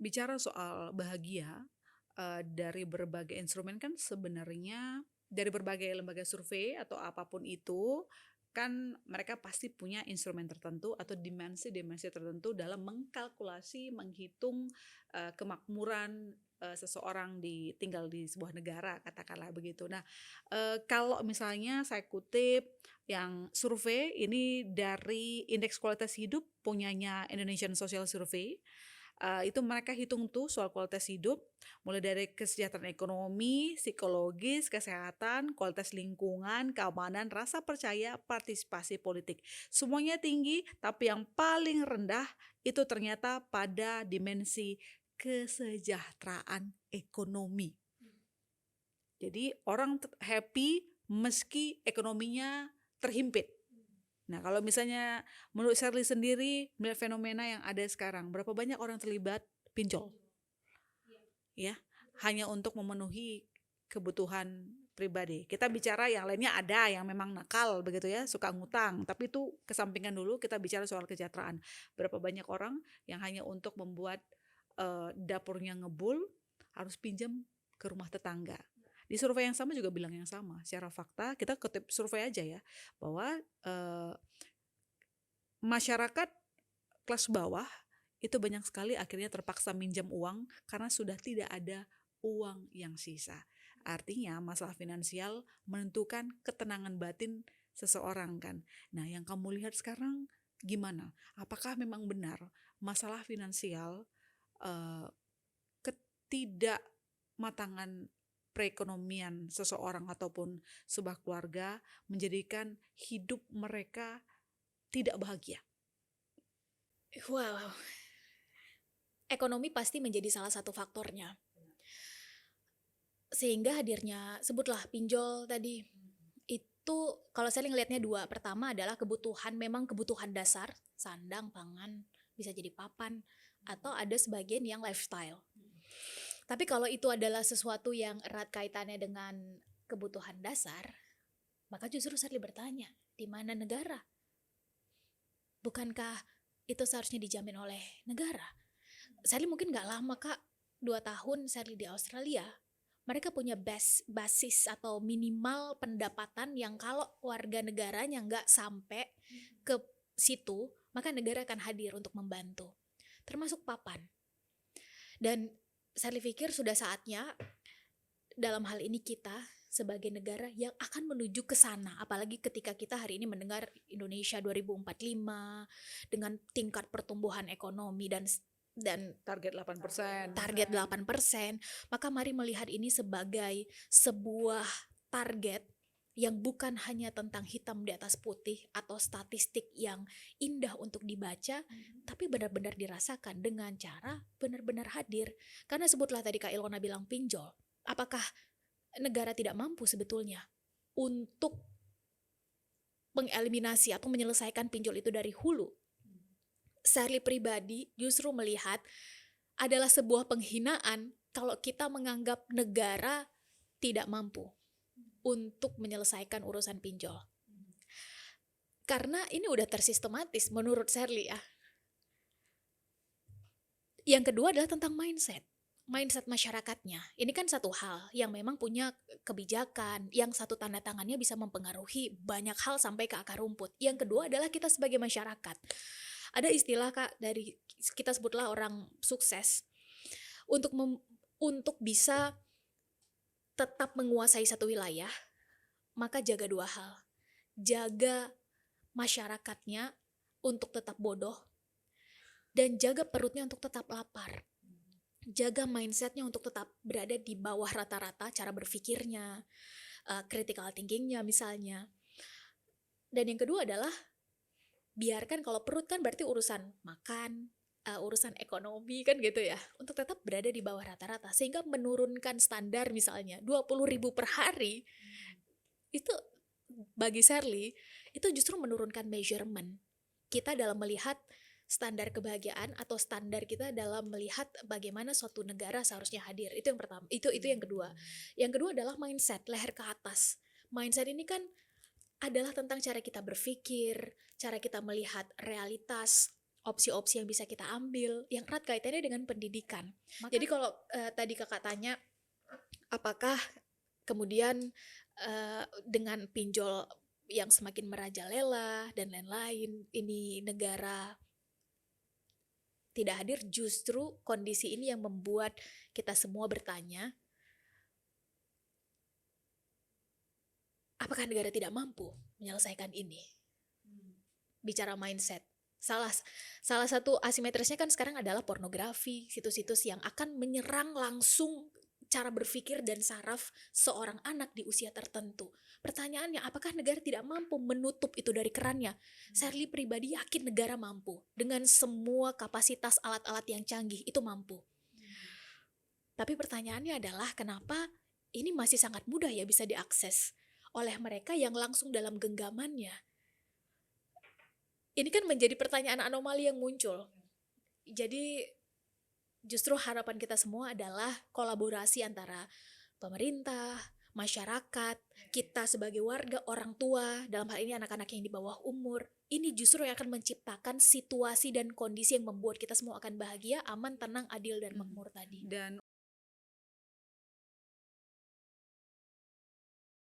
Bicara soal bahagia, dari berbagai instrumen kan sebenarnya dari berbagai lembaga survei atau apapun itu, kan mereka pasti punya instrumen tertentu atau dimensi-dimensi tertentu dalam mengkalkulasi, menghitung, kemakmuran, seseorang tinggal di sebuah negara, katakanlah begitu. Nah, kalau misalnya saya kutip yang survei ini dari Indeks Kualitas Hidup punyanya Indonesian Social Survey. Itu mereka hitung tuh soal kualitas hidup, mulai dari kesejahteraan ekonomi, psikologis, kesehatan, kualitas lingkungan, keamanan, rasa percaya, partisipasi politik. Semuanya tinggi, tapi yang paling rendah itu ternyata pada dimensi kesejahteraan ekonomi. Jadi orang happy meski ekonominya terhimpit. Nah, kalau misalnya menurut Shirley sendiri, melihat fenomena yang ada sekarang, berapa banyak orang terlibat pinjol? Ya, hanya untuk memenuhi kebutuhan pribadi. Kita bicara yang lainnya ada yang memang nakal begitu ya, suka ngutang, tapi itu kesampingkan dulu, kita bicara soal kesejahteraan. Berapa banyak orang yang hanya untuk membuat dapurnya ngebul harus pinjam ke rumah tetangga. Di survei yang sama juga bilang yang sama. Secara fakta, kita kutip survei aja ya, bahwa masyarakat kelas bawah itu banyak sekali akhirnya terpaksa minjam uang karena sudah tidak ada uang yang sisa. Artinya masalah finansial menentukan ketenangan batin seseorang kan. Nah, yang kamu lihat sekarang gimana? Apakah memang benar masalah finansial, ketidakmatangan perekonomian seseorang ataupun sebuah keluarga menjadikan hidup mereka tidak bahagia? Wow, ekonomi pasti menjadi salah satu faktornya. Sehingga hadirnya, sebutlah pinjol tadi, itu kalau saya ngelihatnya dua. Pertama adalah kebutuhan, memang kebutuhan dasar, sandang, pangan, bisa jadi papan, atau ada sebagian yang lifestyle. Tapi kalau itu adalah sesuatu yang erat kaitannya dengan kebutuhan dasar, maka justru saya bertanya, di mana negara? Bukankah itu seharusnya dijamin oleh negara? Sally mungkin nggak lama kak, 2 tahun Sally di Australia. Mereka punya basis atau minimal pendapatan yang kalau warga negaranya nggak sampai ke situ, maka negara akan hadir untuk membantu. Termasuk papan. Dan Sally pikir sudah saatnya dalam hal ini kita sebagai negara yang akan menuju ke sana, apalagi ketika kita hari ini mendengar Indonesia 2045 dengan tingkat pertumbuhan ekonomi dan target 8%. target 8%, maka mari melihat ini sebagai sebuah target yang bukan hanya tentang hitam di atas putih atau statistik yang indah untuk dibaca, tapi benar-benar dirasakan dengan cara benar-benar hadir. Karena sebutlah tadi Kak Ilona bilang pinjol. Apakah negara tidak mampu sebetulnya untuk mengeliminasi atau menyelesaikan pinjol itu dari hulu? Shirley pribadi justru melihat adalah sebuah penghinaan kalau kita menganggap negara tidak mampu untuk menyelesaikan urusan pinjol. Karena ini udah tersistematis menurut Shirley ya. Yang kedua adalah tentang mindset masyarakatnya. Ini kan satu hal yang memang punya kebijakan yang satu tanda tangannya bisa mempengaruhi banyak hal sampai ke akar rumput. Yang kedua adalah kita sebagai masyarakat. Ada istilah kak dari kita sebutlah orang sukses untuk bisa tetap menguasai satu wilayah, maka jaga dua hal. Jaga masyarakatnya untuk tetap bodoh dan jaga perutnya untuk tetap lapar. Jaga mindsetnya untuk tetap berada di bawah rata-rata cara berpikirnya, critical thinkingnya misalnya. Dan yang kedua adalah biarkan kalau perut kan berarti urusan makan, urusan ekonomi kan gitu ya, untuk tetap berada di bawah rata-rata sehingga menurunkan standar misalnya 20.000 per hari. Itu bagi Shirley itu justru menurunkan measurement kita dalam melihat standar kebahagiaan atau standar kita dalam melihat bagaimana suatu negara seharusnya hadir. Itu yang pertama, itu yang kedua. Yang kedua adalah mindset, leher ke atas. Mindset ini kan adalah tentang cara kita berpikir, cara kita melihat realitas, opsi-opsi yang bisa kita ambil yang erat kaitannya dengan pendidikan. Maka Jadi kalau tadi kakak tanya apakah kemudian dengan pinjol yang semakin merajalela dan lain-lain ini negara tidak hadir, justru kondisi ini yang membuat kita semua bertanya, apakah negara tidak mampu menyelesaikan ini? Bicara mindset. Salah satu asimetrisnya kan sekarang adalah pornografi, situs-situs yang akan menyerang langsung cara berpikir dan saraf seorang anak di usia tertentu. Pertanyaannya, apakah negara tidak mampu menutup itu dari kerannya? Shirley pribadi yakin negara mampu. Dengan semua kapasitas alat-alat yang canggih, itu mampu. Tapi pertanyaannya adalah, kenapa ini masih sangat mudah ya bisa diakses oleh mereka yang langsung dalam genggamannya? Ini kan menjadi pertanyaan anomali yang muncul. Jadi justru harapan kita semua adalah kolaborasi antara pemerintah, masyarakat, kita sebagai warga, orang tua, dalam hal ini anak-anak yang di bawah umur. Ini justru yang akan menciptakan situasi dan kondisi yang membuat kita semua akan bahagia, aman, tenang, adil, dan makmur tadi. dan